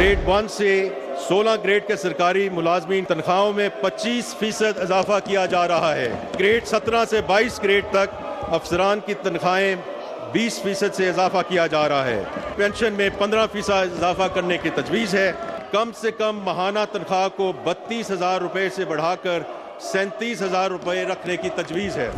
Grade 1 से 16 grade के सरकारी मुलाजमीन तनख्वाहों में 25% इजाफा किया जा रहा है। ग्रेड 17 से 22 ग्रेड तक अफसरान की तनख्वाहें 20% से इजाफा किया जा रहा है। पेंशन में 15% इजाफा करने की तजवीज़ है। कम से कम माहाना तनख्वाह को 32,000 रुपये से बढ़ाकर 37,000 रुपये रखने की तजवीज़ है।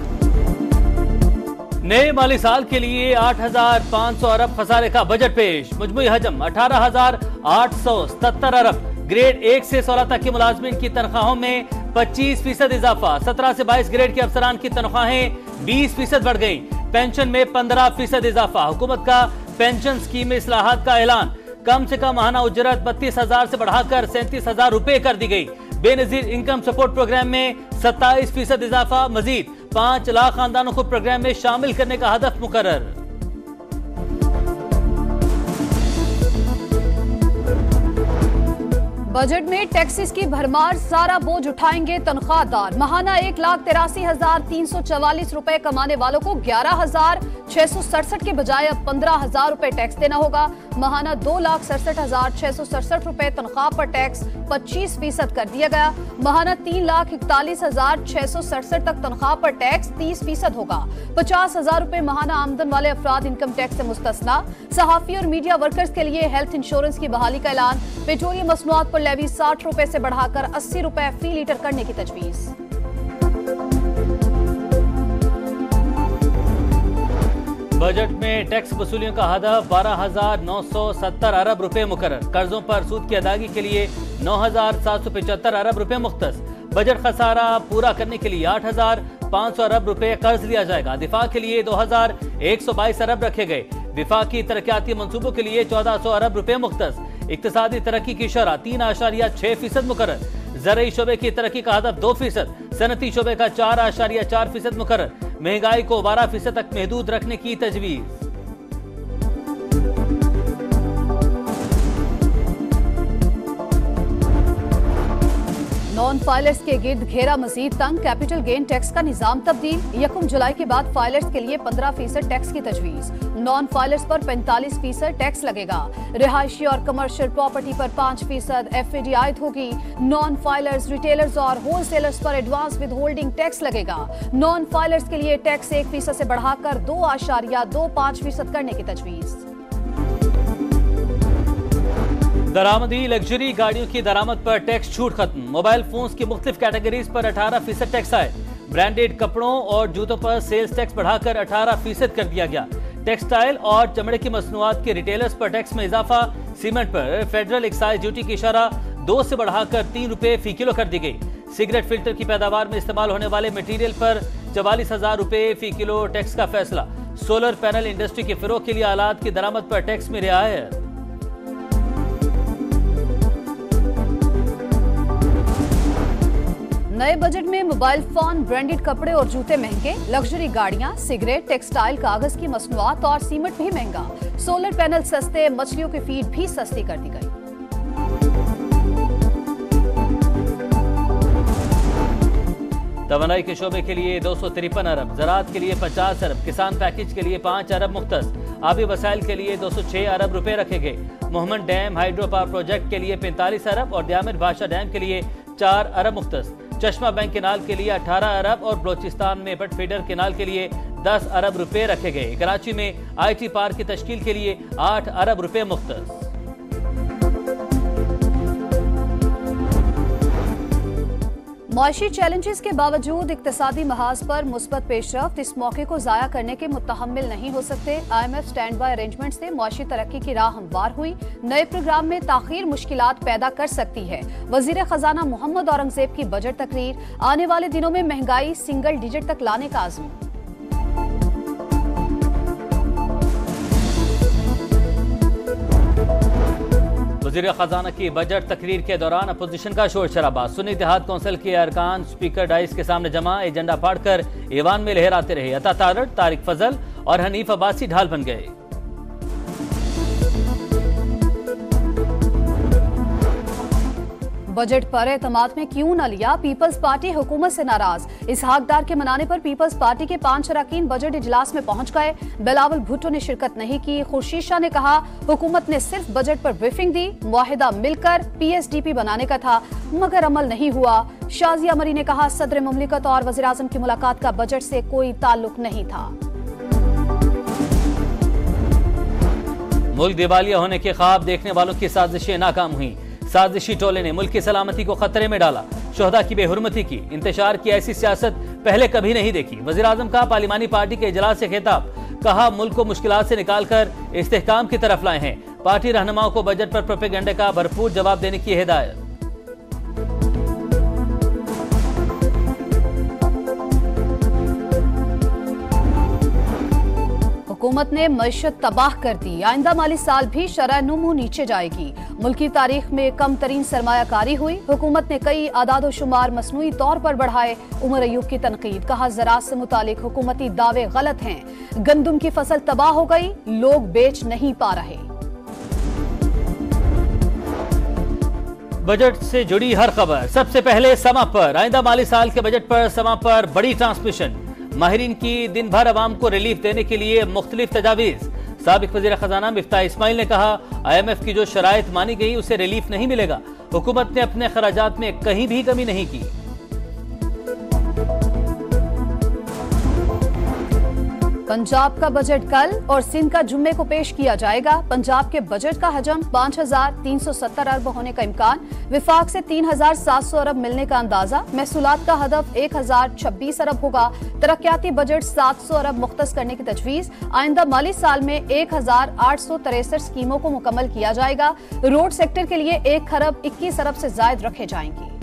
नए माली साल के लिए 8,500 अरब खसारे का बजट पेश। मुजमुई हजम 18,877 अरब। ग्रेड 1 से 16 तक के मुलाजमीन की तनख्वाहों में 25% इजाफा। 17 से 22 ग्रेड के अफसरान की तनख्वाहें 20% बढ़ गई। पेंशन में 15% इजाफा। हुकूमत का पेंशन स्कीम में इस्लाहात का ऐलान। कम से कम माहाना उजरत 32,000 से बढ़ाकर 37,000 रुपए कर दी गई। बेनजीर इनकम सपोर्ट प्रोग्राम में 27% इजाफा। मजीद 5 लाख खानदानों को प्रोग्राम में शामिल करने का हदफ मुकर्रर। बजट में टैक्सेस की भरमार, सारा बोझ उठाएंगे तनख्वाहदार। माहाना 1,83,344 रुपए कमाने वालों को 11,667 के बजाय अब 15,000 रुपए टैक्स देना होगा। माहाना 2,67,667 रुपए तनख्वाह पर टैक्स 25% कर दिया गया। माहाना 3,41,667 तक तनख्वाह पर टैक्स 30% होगा। 50,000 रुपए माहाना आमदन वाले अफराद इनकम टैक्स से मुस्तस्ना। सहाफी और मीडिया वर्कर्स के लिए हेल्थ इंश्योरेंस की बहाली का ऐलान। पेट्रोलियम मसनूआत पर लेवी 60 रुपए से बढ़ाकर 80 रुपए फी लीटर करने की तजवीज। बजट में टैक्स वसूलियों का हदफ 12,970 अरब रुपए मुकर्रर। कर्जों पर सूद की अदायगी के लिए 9,775 अरब रुपए मुख्तस। बजट खसारा पूरा करने के लिए 8,500 अरब रुपए कर्ज लिया जाएगा। दिफा के लिए 2,122 अरब रखे गए। विफाकी तरक्याती मंसूबों के लिए 1,400 अरब रुपए मुख्तस। इक्तिसादी तरक्की की शरह 3.6% मुकर्रर। ज़रई शोबे की तरक्की का हदफ 2%। सनती शोबे का 4.4% मुकर्रर। महंगाई को 12% तक महदूद रखने की तजवीज़। नॉन फाइलर्स के गिर्द घेरा मजीद तंग। कैपिटल गेन टैक्स का निजाम तब्दील। 1 जुलाई के बाद फाइलर्स के लिए 15% टैक्स की तजवीज। नॉन फाइलर्स पर 45% टैक्स लगेगा। रिहायशी और कमर्शियल प्रॉपर्टी पर 5% FAD आयद होगी। नॉन फाइलर्स, रिटेलर्स और होलसेलर्स पर एडवांस विद होल्डिंग टैक्स लगेगा। नॉन फाइलर्स के लिए टैक्स 1% से बढ़ाकर 2.25% करने की तजवीज। दरामदी लग्जरी गाड़ियों की दरामद पर टैक्स छूट खत्म। मोबाइल फोन्स की मुख्तलिफ कैटेगरीज पर 18% टैक्स आए। ब्रांडेड कपड़ों और जूतों पर सेल्स टैक्स बढ़ाकर 18% कर दिया गया। टेक्सटाइल और चमड़े की मसनूआत के रिटेलर्स पर टैक्स में इजाफा। सीमेंट पर फेडरल एक्साइज ड्यूटी की शरह 2 से बढ़ाकर 3 रुपए फी किलो कर दी गई। सिगरेट फिल्टर की पैदावार में इस्तेमाल होने वाले मटीरियल पर 44,000 रुपए फी किलो टैक्स का फैसला। सोलर पैनल इंडस्ट्री के फिरोग के लिए आलात की दरामद पर टैक्स में रियायत। नए बजट में मोबाइल फोन, ब्रांडेड कपड़े और जूते महंगे। लग्जरी गाड़ियां, सिगरेट, टेक्सटाइल, कागज की मसनूआत और सीमेंट भी महंगा। सोलर पैनल सस्ते, मछलियों की फीड भी सस्ती कर दी गई। तवानाई के शोबे के लिए 253 अरब, ज़राअत के लिए 50 अरब, किसान पैकेज के लिए 5 अरब मुख्तस। आबी वसाइल के लिए 206 अरब रुपए रखे गए। Mohammad dam hydro power project के लिए 45 अरब और दियामिर बादशाह डैम के लिए 4 अरब मुख्तस। चश्मा बैंक केनाल के लिए 18 अरब और बलोचिस्तान में बट फीडर केनाल के लिए 10 अरब रुपए रखे गए। कराची में IT पार्क की तश्कील के लिए 8 अरब रुपए मुख्तस। मुआशी चैलेंजेस के बावजूद इक्तिसादी महाज पर मुस्बत पेशरफ्त। इस मौके को जाया करने के मुतहम्मिल नहीं हो सकते। IMF स्टैंड बाय अरेंजमेंट से मुआशी तरक्की की राह हमवार हुई। नए प्रोग्राम में ताखीर मुश्किलात पैदा कर सकती है। वजीर खजाना मोहम्मद औरंगजेब की बजट तकरीर। आने वाले दिनों में महंगाई सिंगल डिजिट तक लाने का आज़म। वज़ीर खजाना की बजट तकरीर के दौरान अपोजिशन का शोर शराबा। सुन्नी इत्तेहाद कौंसिल के अरकान स्पीकर डाइस के सामने जमा, एजेंडा फाड़कर ईवान में लहराते रहे। अता तारड़, तारिक फजल और हनीफ अब्बासी ढाल बन गए। बजट पर एतमाद में क्यों न लिया, पीपल्स पार्टी हुकूमत से नाराज। इसहाक डार के मनाने पर पीपल्स पार्टी के 5 अरकान बजट इजलास में पहुंच गए। बिलावल भुट्टो ने शिरकत नहीं की। खुर्शीद शाह ने कहा हुकूमत ने सिर्फ बजट पर ब्रीफिंग दी, मुआहिदा मिलकर PSDP बनाने का था मगर अमल नहीं हुआ। शाजिया मरी ने कहा सदर मुमलिकत और वज़ीर आज़म की मुलाकात का बजट से कोई ताल्लुक नहीं था। मुल्क दिवालिया होने के ख्वाब देखने वालों की साजिशें नाकाम हुई। साजिशी टोले ने मुल्क की सलामती को खतरे में डाला, शोहदा की बेहुरमती की, इंतशार की ऐसी सियासत पहले कभी नहीं देखी। वज़ीर आज़म का पार्लिमानी पार्टी के इजलास से खिताब, कहा मुल्क को मुश्किलात से निकालकर इस्तेहकाम की तरफ लाए हैं। पार्टी रहनुमाओं को बजट पर प्रोपेगेंडे का भरपूर जवाब देने की हिदायत। हुकूमत ने मईशत तबाह कर दी, आइंदा माली साल भी शरह नुमू नीचे जाएगी। मुल्की तारीख में कम तरीन सरमायाकारी हुई। हुकूमत ने कई आदादो शुमार मसनूई तौर पर बढ़ाए। उमर अयूब की तनकीद, कहा ज़राअत से मुतालिक हुकूमती दावे गलत हैं। गंदुम की फसल तबाह हो गई, लोग बेच नहीं पा रहे। बजट से जुड़ी हर खबर सबसे पहले समा पर। आइंदा माली साल के बजट पर समा पर बड़ी ट्रांसमिशन। माहिरीन की दिन भर अवाम को रिलीफ देने के लिए मुख्तलिफ तजावीज। साबिक वज़ीर खजाना मिफ्ताह इस्माइल ने कहा IMF की जो शराइत मानी गई उसे रिलीफ नहीं मिलेगा। हुकूमत ने अपने खराजात में कहीं भी कमी नहीं की। पंजाब का बजट कल और सिंध का जुम्मे को पेश किया जाएगा। पंजाब के बजट का हजम 5370 अरब होने का इम्कान, विफाक से 3700 अरब मिलने का अंदाजा। महसूलात का हदफ 1026 अरब होगा। तरक्याती बजट 700 अरब मुख्तस करने की तजवीज। आइंदा माली साल में 1863 स्कीमों को मुकम्मल किया जाएगा। रोड सेक्टर के लिए 1 खरब 21 अरब से जायद रखे जाएंगे।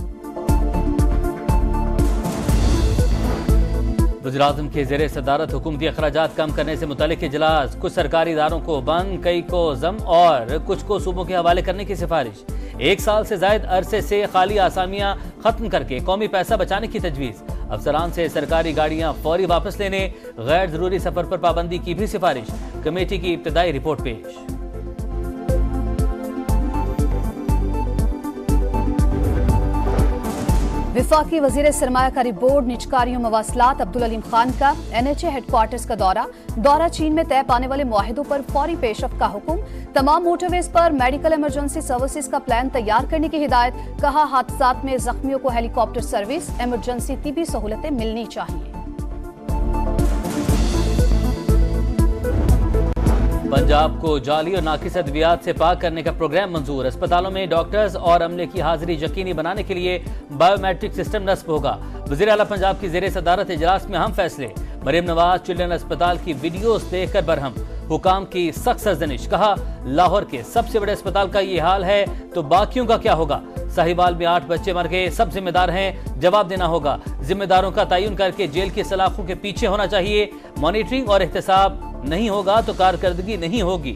वज़ीर-ए-आज़म के ज़ेरे सदारत हुकूमती अखराजात कम करने से मुतालिक इजलास। कुछ सरकारी इदारों को बंद, कई को जम और कुछ को सूबों के हवाले करने की सिफारिश। 1 साल से जायद अरसे से खाली आसामियां खत्म करके कौमी पैसा बचाने की तजवीज़। अफसरान से सरकारी गाड़ियां फौरी वापस लेने, गैर जरूरी सफर पर पाबंदी की भी सिफारिश। कमेटी की इब्तदाई रिपोर्ट पेश। विफाकी वजीर सरमायाकारी बोर्ड निजकारियों मवासलात अब्दुल अलीम खान का NHA हेडक्वार्टर्स का दौरा चीन में तय पाने वाले मुआहिदों पर फौरी पेशरफ्त का हुक्म। तमाम मोटरवेज पर मेडिकल इमरजेंसी सर्विसेज का प्लान तैयार करने की हिदायत। कहा हादसात में जख्मियों को हेलीकॉप्टर सर्विस, इमरजेंसी तिबी सहूलतें मिलनी चाहिए। पंजाब को जाली और नाकिस अद्वियात से पाक करने का प्रोग्राम मंजूर। अस्पतालों में डॉक्टर्स और अमले की हाजिरी यकीनी बनाने के लिए बायोमेट्रिक सिस्टम नस्ब होगा। वज़ीर आला पंजाब की ज़ेरे सदारत इजलास में अहम फैसले। मरियम नवाज चिल्ड्रन अस्पताल की वीडियोस देखकर बरहम, हुकाम की सख्त सरजनिश। कहा लाहौर के सबसे बड़े अस्पताल का ये हाल है तो बाकियों का क्या होगा। साहिवाल में 8 बच्चे मर गए, सब जिम्मेदार हैं, जवाब देना होगा। जिम्मेदारों का तयन करके जेल की सलाखों के पीछे होना चाहिए। मॉनिटरिंग और एहतसाब नहीं होगा तो कारकर्दगी नहीं होगी।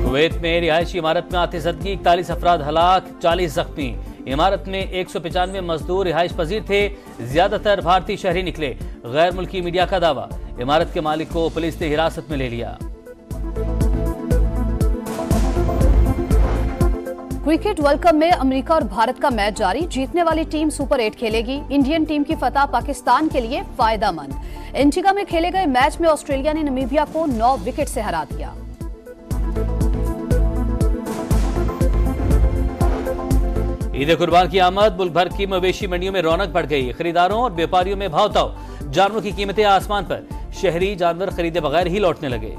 कुवैत में रिहायशी इमारत में आतिशबाजी, 41 अफराद हलाक, 40 जख्मी। इमारत में 195 मजदूर रिहायश पजीर थे, ज्यादातर भारतीय शहरी निकले। गैर मुल्की मीडिया का दावा, इमारत के मालिक को पुलिस ने हिरासत में ले लिया। क्रिकेट वर्ल्ड कप में अमेरिका और भारत का मैच जारी। जीतने वाली टीम सुपर 8 खेलेगी। इंडियन टीम की फतह पाकिस्तान के लिए फायदेमंद। एंटीगा में खेले गए मैच में ऑस्ट्रेलिया ने नामीबिया को 9 विकेट से हरा दिया। ईद कुर्बान की आमद, मुल्क भर की मवेशी मंडियों में रौनक बढ़ गई। खरीदारों और व्यापारियों में भाव ताव, जानवरों की कीमतें आसमान पर। शहरी जानवर खरीदे बगैर ही लौटने लगे।